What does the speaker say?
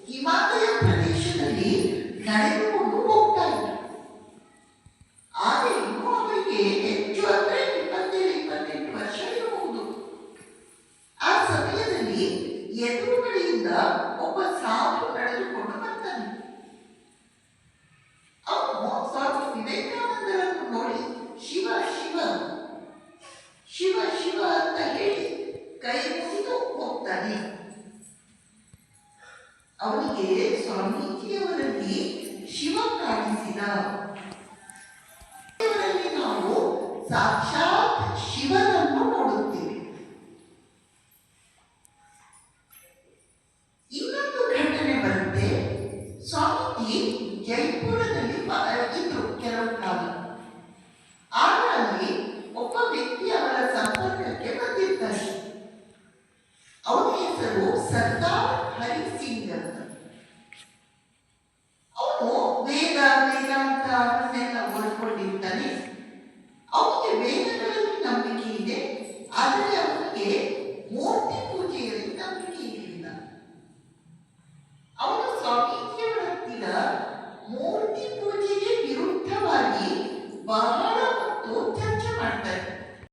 ಹಿಮಾಲಯ ಪ್ರದೇಶದಲ್ಲಿ ನಡೆದುಕೊಂಡು ಹೋಗ್ತಾ ಇದ್ರು. ಆಗ ಇನ್ನೂ ಅವರಿಗೆ ಹೆಚ್ಚು ಅಂದ್ರೆ 27-28 ವರ್ಷ ಇರಬಹುದು. ಆ ಸಮಯದಲ್ಲಿ ಎದುರುಗಡೆಯಿಂದ ಒಬ್ಬ ಸಾಧು ನಡೆದುಕೊಂಡು ಬರ್ತಾನೆ. ಅವನು ಸ್ವಾಮಿ ವಿವೇಕಾನಂದರನ್ನು ನೋಡಿ ಶಿವ ಶಿವ ಶಿವ ಶಿವ ಅಂತ ಹೇಳಿ ಕೈ ಮುಗಿದು ಹೋಗ್ತಾನೆ. ಅವನಿಗೆ ಸ್ವಾಮೀಜಿಯವರಲ್ಲಿ ಶಿವ ಕಾಣಿಸಿದ. ಇವರಲ್ಲಿ ನಾವು ಸಾಕ್ಷಾತ್ ಶಿವನನ್ನು ನೋಡುತ್ತೇವೆ. ಇನ್ನೊಂದು ಘಟನೆ ಬರುತ್ತೆ. ಸ್ವಾಮೀಜಿ ಜೈಪುರದಲ್ಲಿ ಇದ್ರು ಕೆಲವು ಕಾಲ. ಆಗ ಅಲ್ಲಿ ಒಬ್ಬ ವ್ಯಕ್ತಿ ಅವರ ಸಂಪರ್ಕಕ್ಕೆ ಬಂದಿರ್ತಾನೆ. ಅವನ ಹೆಸರು ಸರ್ದಾರ್ ಹರಿ ಸಿಂಗ್ ಅಂತ.